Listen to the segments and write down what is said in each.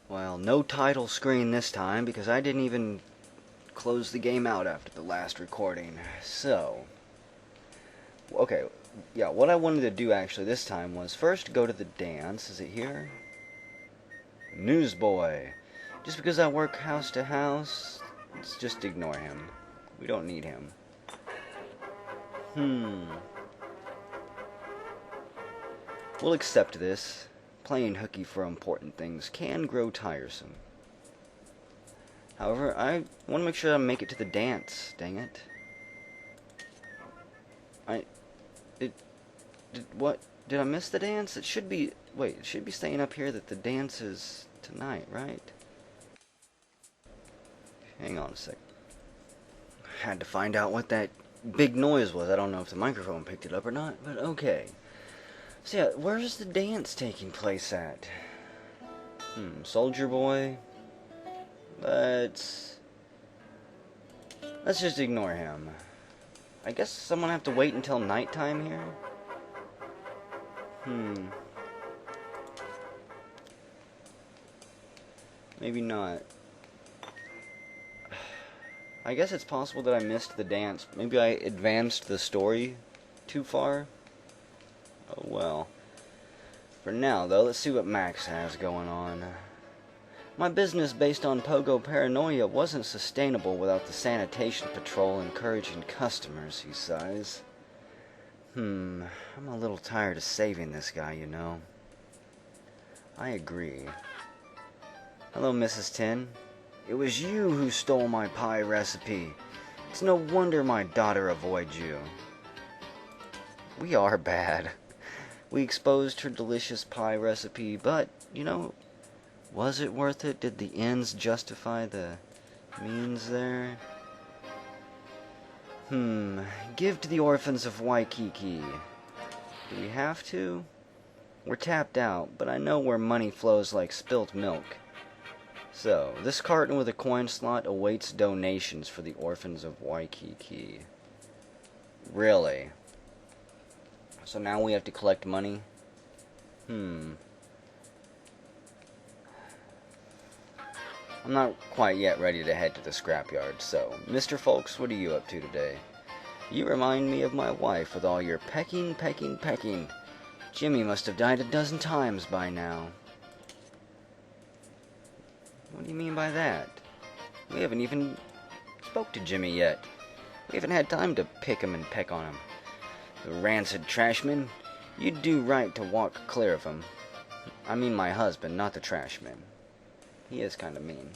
Well, no title screen this time because I didn't even close the game out after the last recording. So, okay, yeah, what I wanted to do actually this time was first go to the dance. Is it here? Newsboy. Just because I work house to house, let's just ignore him. We don't need him. We'll accept this. Playing hooky for important things can grow tiresome. However, I want to make sure I make it to the dance. Dang it. What? Did I miss the dance? It should be... Wait, it should be staying up here that the dance is tonight, right? Hang on a sec. Had to find out what that big noise was. I don't know if the microphone picked it up or not, but okay. So yeah, where's the dance taking place at? Soldier Boy? Let's just ignore him. I guess someone have to wait until nighttime here? Maybe not. I guess it's possible that I missed the dance. Maybe I advanced the story too far? Oh well. For now, though, let's see what Max has going on. My business based on pogo paranoia wasn't sustainable without the sanitation patrol encouraging customers, he sighs. I'm a little tired of saving this guy, you know. I agree. Hello, Mrs. Tin. It was you who stole my pie recipe. It's no wonder my daughter avoids you. We are bad. We exposed her delicious pie recipe, but, you know, was it worth it? Did the ends justify the means there? Give to the orphans of Waikiki. Do we have to? We're tapped out, but I know where money flows like spilt milk. So, this carton with a coin slot awaits donations for the orphans of Waikiki. Really? So now we have to collect money? I'm not quite yet ready to head to the scrapyard, so, Mr. Folks, what are you up to today? You remind me of my wife with all your pecking. Jimmy must have died a dozen times by now. What do you mean by that? We haven't even spoke to Jimmy yet. We haven't had time to pick him and peck on him. The rancid trashman. You'd do right to walk clear of him. I mean my husband, not the trashman. He is kind of mean.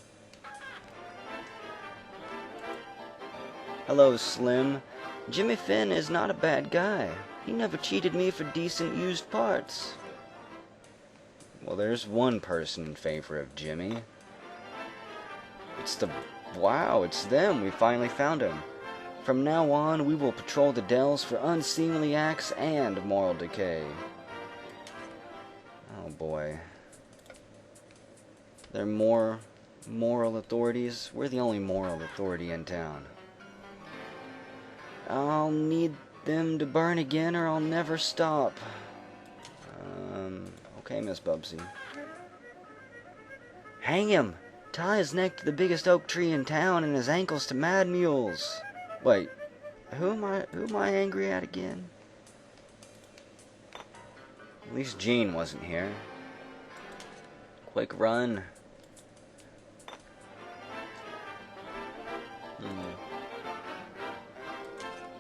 Hello, Slim. Jimmy Finn is not a bad guy. He never cheated me for decent used parts. Well, there's one person in favor of Jimmy. Wow, it's them. We finally found him. From now on, we will patrol the dells for unseemly acts and moral decay. Oh boy. They're more moral authorities. We're the only moral authority in town. I'll need them to burn again or I'll never stop. Okay, Miss Bubsy. Hang him! Tie his neck to the biggest oak tree in town and his ankles to mad mules. Wait, who am I angry at again? At least Gene wasn't here. Quick run.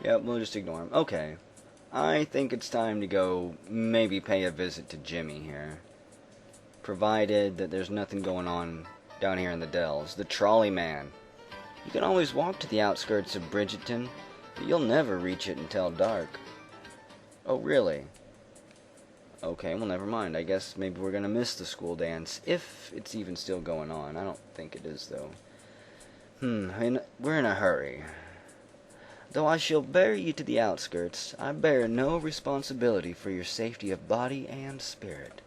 Yep, we'll just ignore him. Okay. I think it's time to go maybe pay a visit to Jimmy here. Provided that there's nothing going on down here in the dells. The trolley man. You can always walk to the outskirts of Bridgeton, but you'll never reach it until dark. Oh, really? Okay, well, never mind. I guess maybe we're gonna miss the school dance, if it's even still going on. I don't think it is, though. We're in a hurry. Though I shall bear you to the outskirts, I bear no responsibility for your safety of body and spirit.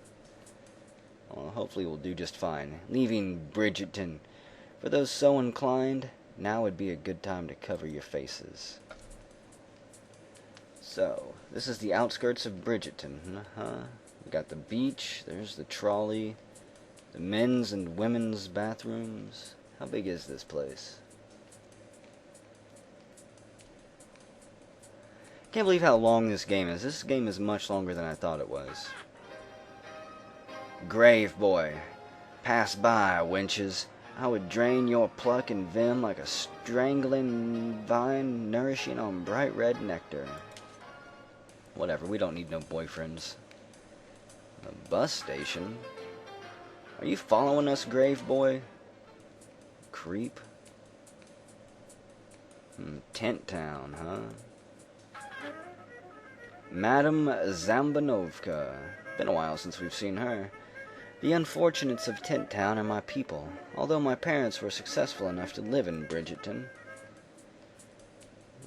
Well, hopefully we'll do just fine. Leaving Bridgeton. For those so inclined, now would be a good time to cover your faces. So, this is the outskirts of Bridgeton. We got the beach, there's the trolley. The men's and women's bathrooms. How big is this place? Can't believe how long this game is. This game is much longer than I thought it was. Grave boy, pass by, wenches. I would drain your pluck and vim like a strangling vine nourishing on bright red nectar. Whatever, we don't need no boyfriends. A bus station? Are you following us, grave boy? Creep? Tent town, huh? Madame Zambanovka. Been a while since we've seen her. The unfortunates of Tent Town are my people, although my parents were successful enough to live in Bridgeton.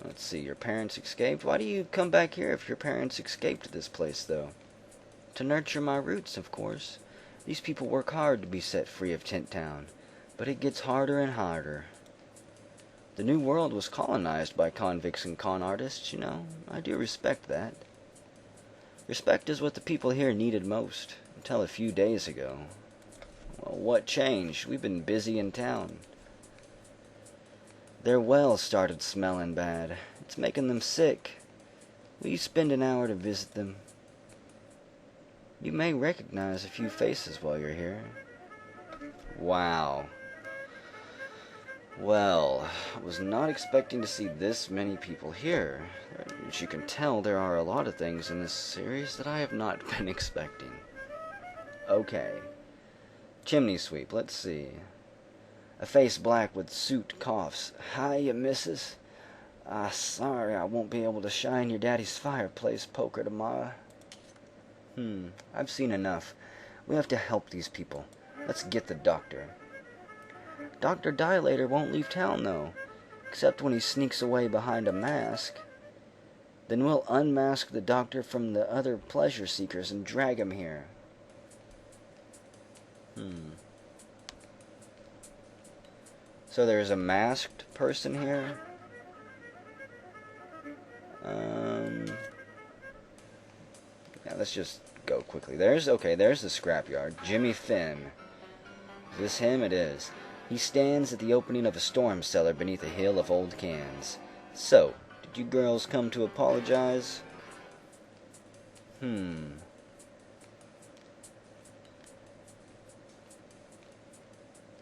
Let's see, your parents escaped? Why do you come back here if your parents escaped this place, though? To nurture my roots, of course. These people work hard to be set free of Tent Town, but it gets harder and harder. The New World was colonized by convicts and con artists, you know. I do respect that. Respect is what the people here needed most, until a few days ago. Well, what changed? We've been busy in town. Their well started smelling bad. It's making them sick. Will you spend an hour to visit them? You may recognize a few faces while you're here. Wow. Well, I was not expecting to see this many people here. As you can tell, there are a lot of things in this series that I have not been expecting. Okay. Chimney sweep, let's see. A face black with suit coughs. Hiya, missus. Sorry I won't be able to shine your daddy's fireplace poker tomorrow. I've seen enough. We have to help these people. Let's get the doctor. Dr. Dilator won't leave town, though, except when he sneaks away behind a mask. Then we'll unmask the doctor from the other pleasure seekers and drag him here. So there's a masked person here? Yeah, let's just go quickly. There's the scrapyard. Jimmy Finn. Is this him? It is. He stands at the opening of a storm cellar beneath a hill of old cans. So, did you girls come to apologize?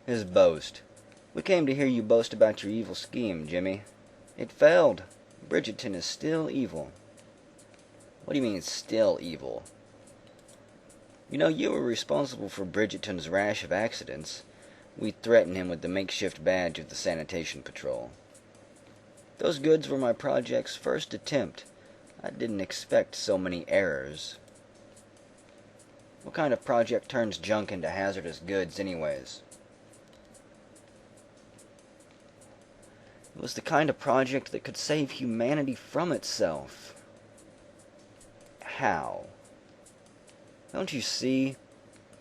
His boast. We came to hear you boast about your evil scheme, Jimmy. It failed. Bridgeton is still evil. What do you mean, still evil? You know, you were responsible for Bridgeton's rash of accidents. We threatened him with the makeshift badge of the sanitation patrol. Those goods were my project's first attempt. I didn't expect so many errors. What kind of project turns junk into hazardous goods, anyways? It was the kind of project that could save humanity from itself. How? Don't you see?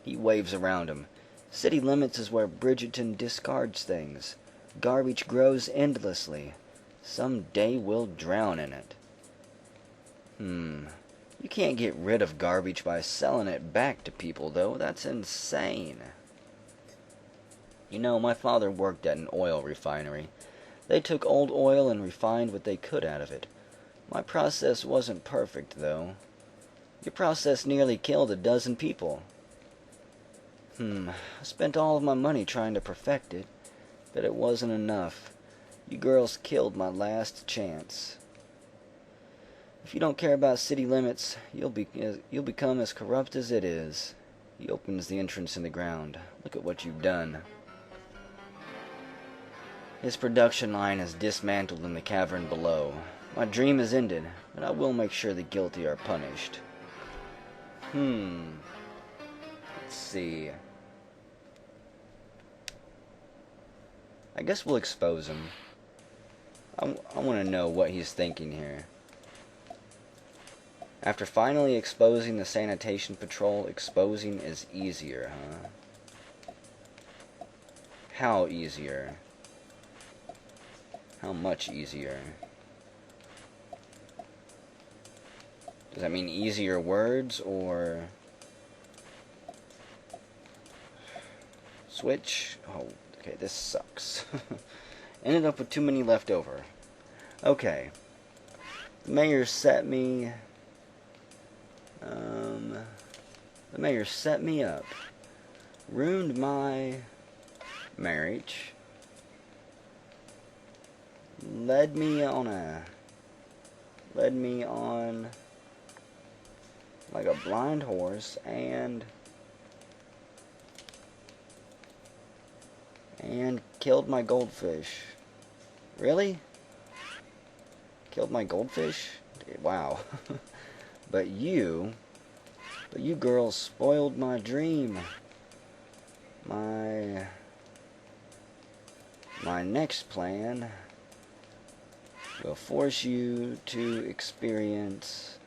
He waves around him. City limits is where Bridgeton discards things. Garbage grows endlessly. Some day we'll drown in it. You can't get rid of garbage by selling it back to people, though. That's insane. You know, my father worked at an oil refinery. They took old oil and refined what they could out of it. My process wasn't perfect, though. Your process nearly killed a dozen people. I spent all of my money trying to perfect it, but it wasn't enough. You girls killed my last chance. If you don't care about city limits, you'll become as corrupt as it is. He opens the entrance in the ground. Look at what you've done. His production line is dismantled in the cavern below. My dream is ended, but I will make sure the guilty are punished. Let's see. I guess we'll expose him. I want to know what he's thinking here. After finally exposing the sanitation patrol, exposing is easier, huh? How easier? How much easier? Does that mean easier words, or... Switch. Oh, okay, this sucks. Ended up with too many left over. Okay. The mayor set me... the mayor set me up. Ruined my marriage. Led me on like a blind horse and killed my goldfish. Really? Killed my goldfish? Wow. But you girls spoiled my dream. My next plan will force you to experience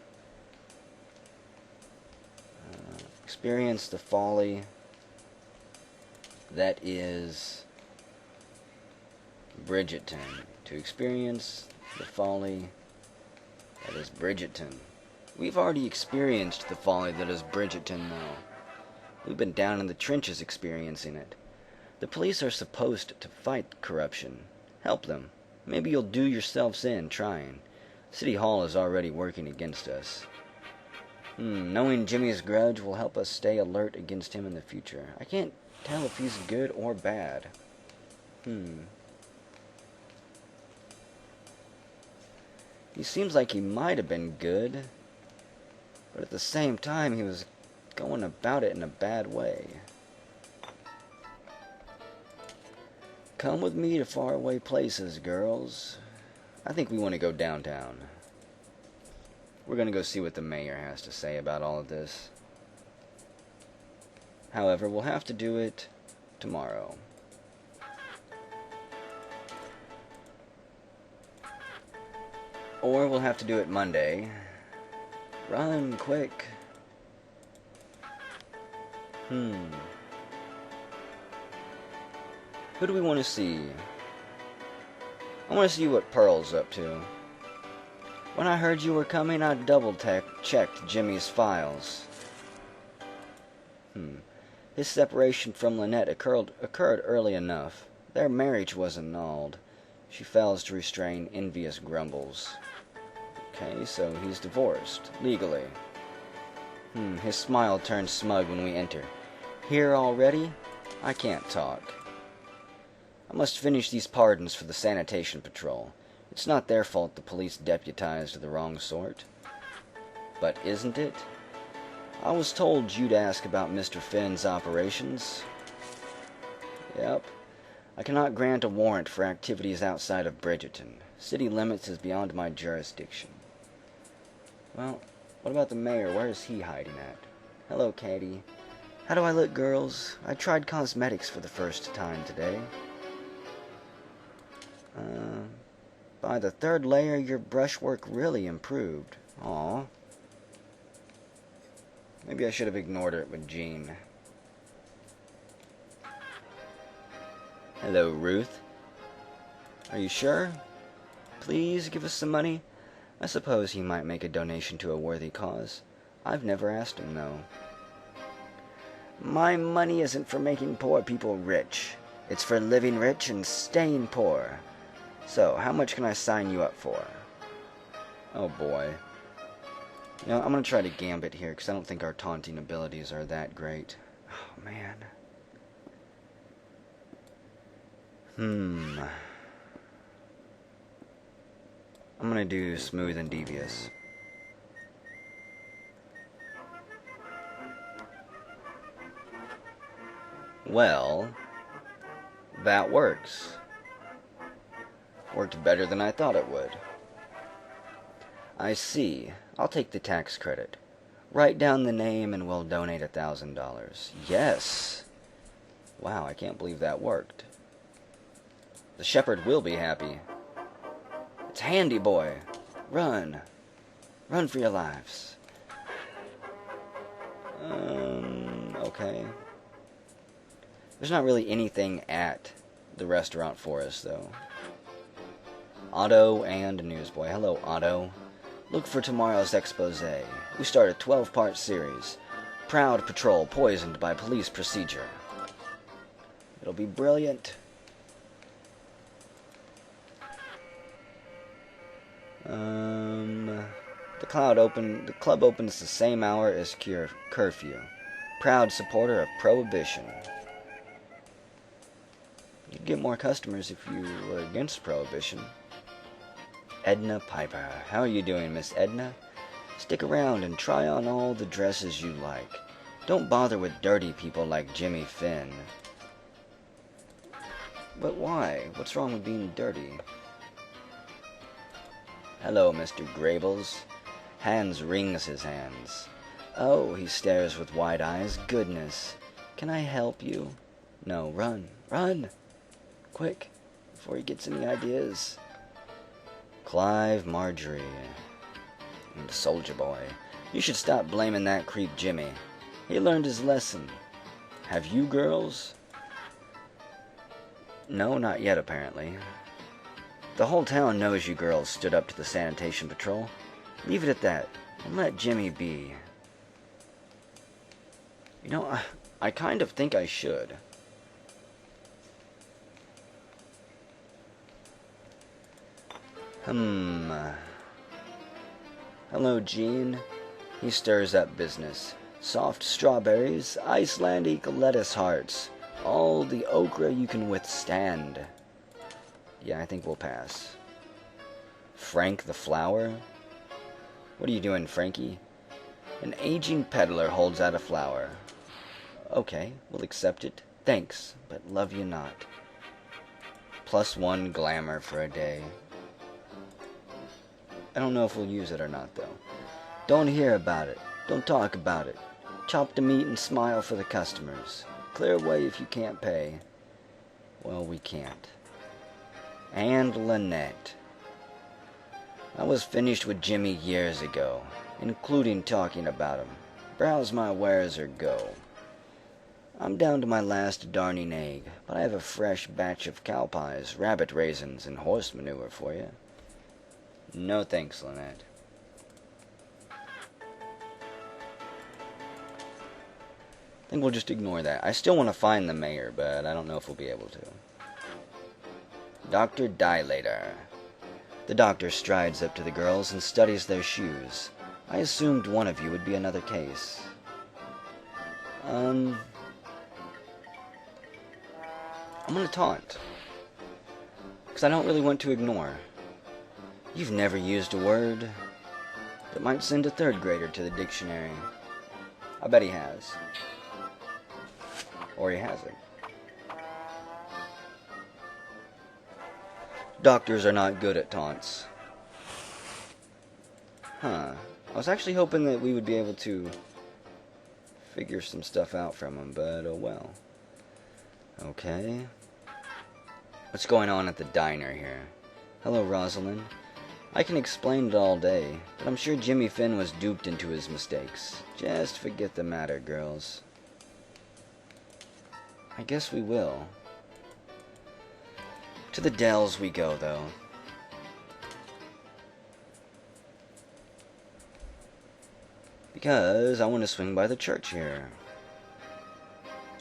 the folly that is Bridgerton. To experience the folly that is Bridgerton. We've already experienced the folly that is Bridgerton, though. We've been down in the trenches experiencing it. The police are supposed to fight corruption. Help them. Maybe you'll do yourselves in trying. City Hall is already working against us. Knowing Jimmy's grudge will help us stay alert against him in the future. I can't tell if he's good or bad. He seems like he might have been good, but at the same time he was going about it in a bad way. Come with me to faraway places, girls. I think we want to go downtown. We're going to go see what the mayor has to say about all of this. However, we'll have to do it tomorrow. Or we'll have to do it Monday. Run, quick. Who do we want to see? I want to see what Pearl's up to. When I heard you were coming, I double-checked Jimmy's files. His separation from Lynette occurred early enough. Their marriage was annulled. She fails to restrain envious grumbles. Okay, so he's divorced, legally. His smile turns smug when we enter. Here already? I can't talk. I must finish these pardons for the sanitation patrol. It's not their fault the police deputized the wrong sort. But isn't it? I was told you'd ask about Mr. Finn's operations. Yep. I cannot grant a warrant for activities outside of Bridgerton. City limits is beyond my jurisdiction. Well, what about the mayor? Where is he hiding at? Hello, Katie. How do I look, girls? I tried cosmetics for the first time today. By the third layer, your brushwork really improved. Aw. Maybe I should have ignored it with Jean. Hello, Ruth. Are you sure? Please give us some money. I suppose he might make a donation to a worthy cause. I've never asked him, though. My money isn't for making poor people rich. It's for living rich and staying poor. So, how much can I sign you up for? Oh, boy. You know, I'm going to try to gambit here, because I don't think our taunting abilities are that great. Oh, man. I'm going to do smooth and devious. Well, that works. Worked better than I thought it would. I see. I'll take the tax credit. Write down the name and we'll donate $1,000. Yes! Wow, I can't believe that worked. The shepherd will be happy. It's Handy Boy. Run. Run for your lives. Okay. There's not really anything at the restaurant for us, though. Otto and Newsboy. Hello, Otto. Look for tomorrow's expose. We start a 12-part series. Proud Patrol poisoned by police procedure. It'll be brilliant. The club opens the same hour as curfew. Proud supporter of prohibition. You'd get more customers if you were against prohibition. Edna Piper. How are you doing, Miss Edna? Stick around and try on all the dresses you like. Don't bother with dirty people like Jimmy Finn. But why? What's wrong with being dirty? Hello, Mr. Grabels. Hans wrings his hands. Oh, he stares with wide eyes. Goodness. Can I help you? No, run. Run! Quick, before he gets any ideas. Clive, Marjorie, and Soldier Boy. You should stop blaming that creep Jimmy. He learned his lesson. Have you girls? No, not yet, apparently. The whole town knows you girls stood up to the sanitation patrol. Leave it at that, and let Jimmy be. You know, I kind of think I should. Hello, Gene. He stirs up business. Soft strawberries, Icelandic lettuce hearts, all the okra you can withstand. Yeah, I think we'll pass. Frank the flower? What are you doing, Frankie? An aging peddler holds out a flower. Okay, we'll accept it. Thanks, but love you not. +1 glamour for a day. I don't know if we'll use it or not, though. Don't hear about it. Don't talk about it. Chop the meat and smile for the customers. Clear away if you can't pay. Well, we can't. And Lynette. I was finished with Jimmy years ago, including talking about him. Browse my wares or go. I'm down to my last darning egg, but I have a fresh batch of cow pies, rabbit raisins, and horse manure for you. No thanks, Lynette. I think we'll just ignore that. I still want to find the mayor, but I don't know if we'll be able to. Dr. Dilator. The doctor strides up to the girls and studies their shoes. I assumed one of you would be another case. I'm gonna taunt. Because I don't really want to ignore. You've never used a word that might send a third grader to the dictionary. I bet he has. Or he hasn't. Doctors are not good at taunts. I was actually hoping that we would be able to figure some stuff out from him, but oh well. Okay. What's going on at the diner here? Hello, Rosalind. I can explain it all day, but I'm sure Jimmy Finn was duped into his mistakes. Just forget the matter, girls. I guess we will. To the Dells we go, though. Because I want to swing by the church here.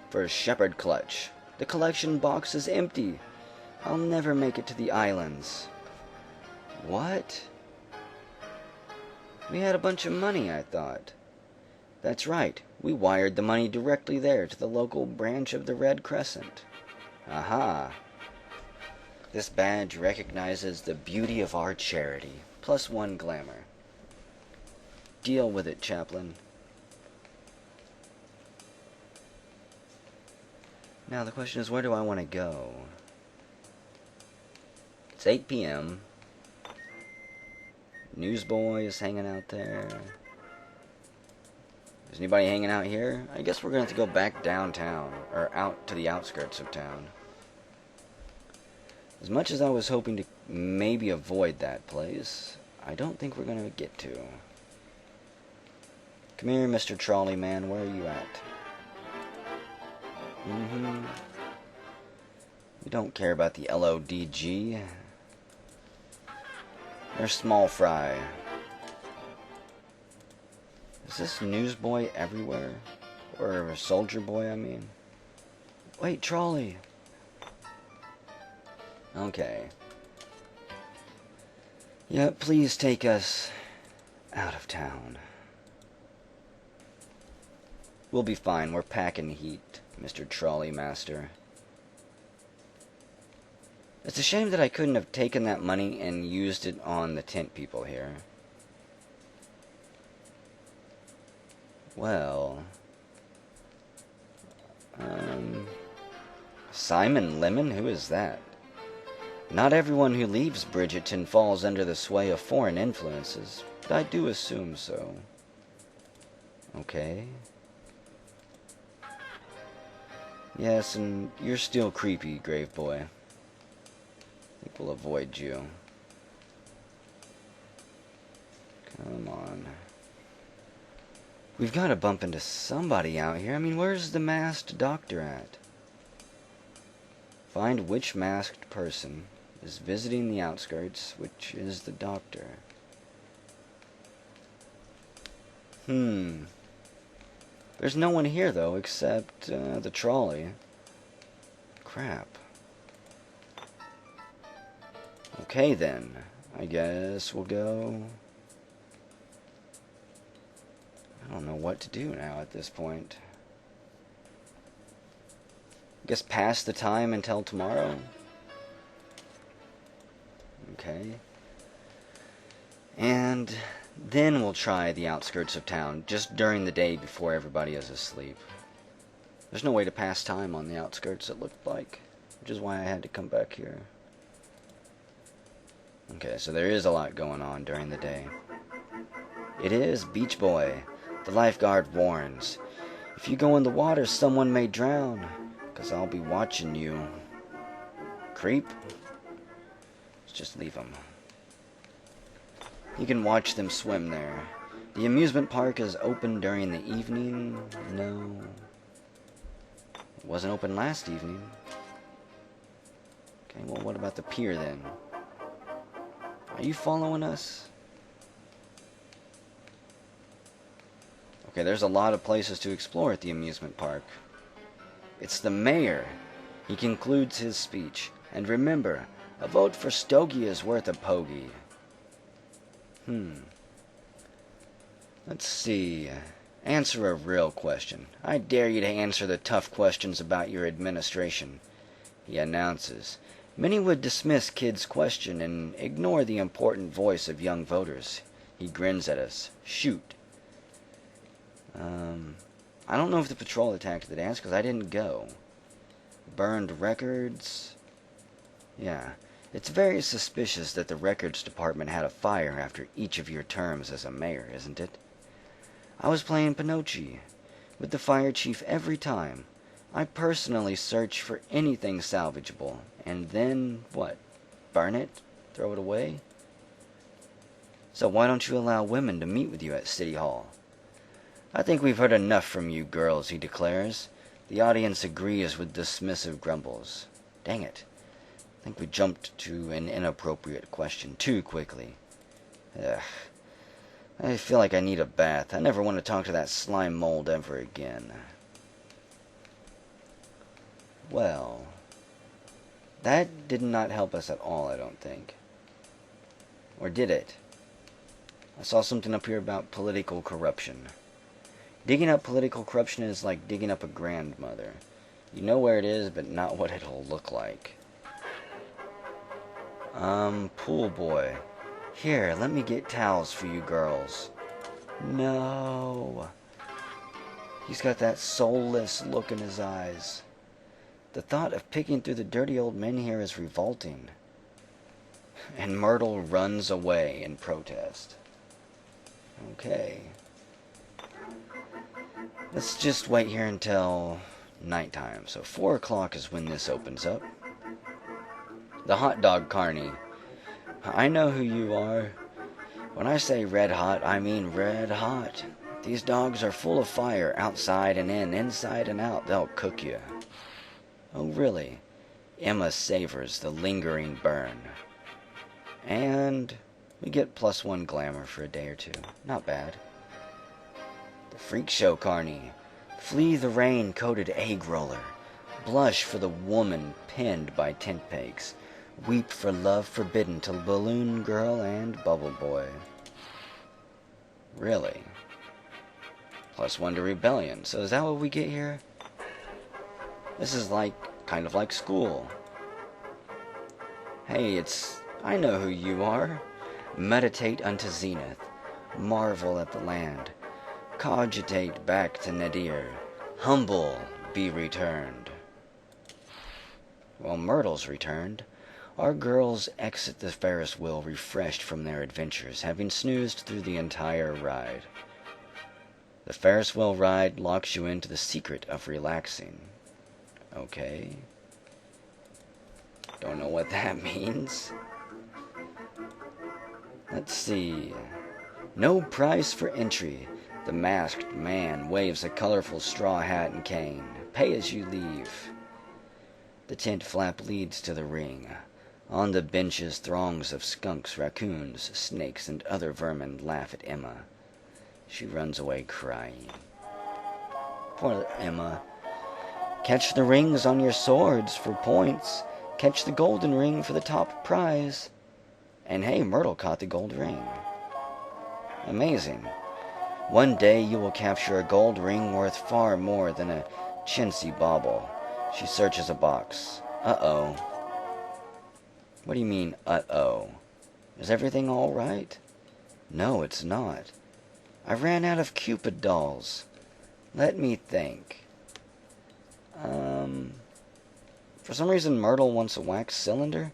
For a shepherd clutch. The collection box is empty. I'll never make it to the islands. What? We had a bunch of money, I thought. That's right. We wired the money directly there to the local branch of the Red Crescent. Aha. This badge recognizes the beauty of our charity. +1 glamour. Deal with it, Chaplain. Now the question is, where do I want to go? It's 8 p.m. Newsboy is hanging out there. Is anybody hanging out here? I guess we're going to have to go back downtown, or out to the outskirts of town. As much as I was hoping to maybe avoid that place, I don't think we're going to get to. Come here, Mr. Trolley Man, where are you at? We don't care about the LODG. They're small fry. Is this Newsboy everywhere? Or Soldier Boy, I mean? Wait, Trolley! Okay. Yeah, please take us out of town. We'll be fine. We're packing heat, Mr. Trolley Master. It's a shame that I couldn't have taken that money and used it on the tent people here. Well... Simon Lemon? Who is that? Not everyone who leaves Bridgerton falls under the sway of foreign influences, but I do assume so. Okay. Yes, and you're still creepy, Grave Boy. I think we'll avoid you. Come on. We've got to bump into somebody out here. I mean, where's the masked doctor at? Find which masked person is visiting the outskirts, which is the doctor. There's no one here, though, except the trolley. Crap. Okay, then. I guess we'll go... I don't know what to do now at this point. I guess pass the time until tomorrow. Okay. And then we'll try the outskirts of town, just during the day before everybody is asleep. There's no way to pass time on the outskirts, it looked like, which is why I had to come back here. Okay, so there is a lot going on during the day. It is Beach Boy. The lifeguard warns. If you go in the water, someone may drown, 'cause I'll be watching you. Creep? Let's just leave them. You can watch them swim there. The amusement park is open during the evening. No. It wasn't open last evening. Okay, well, what about the pier then? Are you following us? Okay, there's a lot of places to explore at the amusement park. It's the mayor. He concludes his speech. And remember, a vote for Stogie is worth a pogey. Let's see. Answer a real question. I dare you to answer the tough questions about your administration. He announces. Many would dismiss Kid's question and ignore the important voice of young voters. He grins at us. Shoot. I don't know if the patrol attacked the dance because I didn't go. Burned records. Yeah. It's very suspicious that the records department had a fire after each of your terms as a mayor, isn't it? I was playing Pinocchio with the fire chief every time. I personally search for anything salvageable, and then, what? Burn it? Throw it away? So why don't you allow women to meet with you at City Hall? I think we've heard enough from you girls, he declares. The audience agrees with dismissive grumbles. Dang it. I think we jumped to an inappropriate question too quickly. Ugh. I feel like I need a bath. I never want to talk to that slime mold ever again. Well, that did not help us at all, I don't think. Or did it? I saw something up here about political corruption. Digging up political corruption is like digging up a grandmother. You know where it is, but not what it'll look like. Pool boy. Here, let me get towels for you girls. No. He's got that soulless look in his eyes. The thought of picking through the dirty old men here is revolting. And Myrtle runs away in protest. Okay. Let's just wait here until nighttime. So 4 o'clock is when this opens up. The hot dog carny. I know who you are. When I say red hot, I mean red hot. These dogs are full of fire, outside and in, inside and out. They'll cook you. Oh, really? Emma savors the lingering burn. And we get +1 glamour for a day or two. Not bad. The freak show carny. Flee the rain-coated egg roller. Blush for the woman pinned by tent pegs. Weep for love forbidden to Balloon Girl and Bubble Boy. Really? +1 to rebellion. So is that what we get here? This is kind of like school. Hey, I know who you are. Meditate unto zenith. Marvel at the land. Cogitate back to nadir. Humble be returned. Well, Myrtle's returned. Our girls exit the Ferris wheel refreshed from their adventures, having snoozed through the entire ride. The Ferris wheel ride locks you into the secret of relaxing. Okay. Don't know what that means. Let's see. No price for entry. The masked man waves a colorful straw hat and cane. Pay as you leave. The tent flap leads to the ring. On the benches, throngs of skunks, raccoons, snakes, and other vermin laugh at Emma. She runs away crying. Poor Emma. Catch the rings on your swords for points. Catch the golden ring for the top prize. And hey, Myrtle caught the gold ring. Amazing. One day you will capture a gold ring worth far more than a chintzy bauble. She searches a box. Uh-oh. What do you mean, uh-oh? Is everything all right? No, it's not. I ran out of Cupid dolls. Let me think. For some reason Myrtle wants a wax cylinder?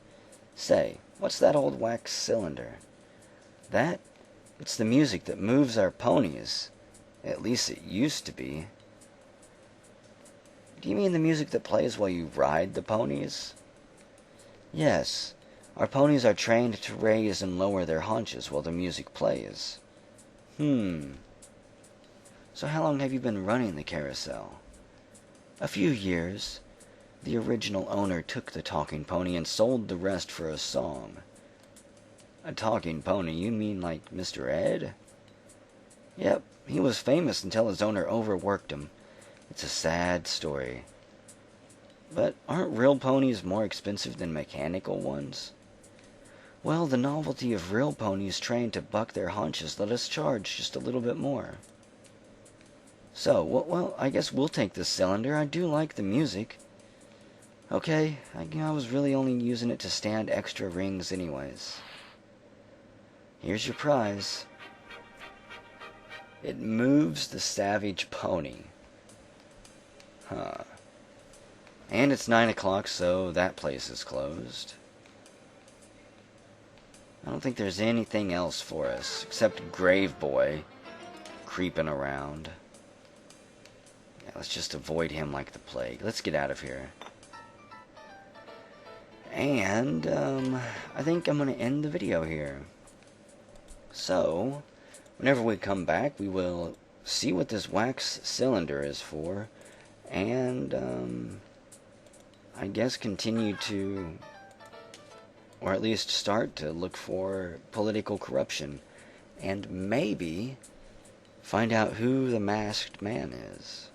Say, what's that old wax cylinder? That? It's the music that moves our ponies. At least it used to be. Do you mean the music that plays while you ride the ponies? Yes. Our ponies are trained to raise and lower their haunches while the music plays. So how long have you been running the carousel? A few years. The original owner took the talking pony and sold the rest for a song. A talking pony? You mean like Mr. Ed? Yep, he was famous until his owner overworked him. It's a sad story. But aren't real ponies more expensive than mechanical ones? Well, the novelty of real ponies trained to buck their haunches let us charge just a little bit more. So, well, I guess we'll take this cylinder. I do like the music. Okay, I was really only using it to stand extra rings anyways. Here's your prize. It moves the savage pony. Huh. And it's 9 o'clock, so that place is closed. I don't think there's anything else for us, except Grave Boy creeping around. Yeah, let's just avoid him like the plague. Let's get out of here. And, I think I'm going to end the video here. So, whenever we come back, we will see what this wax cylinder is for, and, I guess continue to, or at least start to look for political corruption, and maybe find out who the masked man is.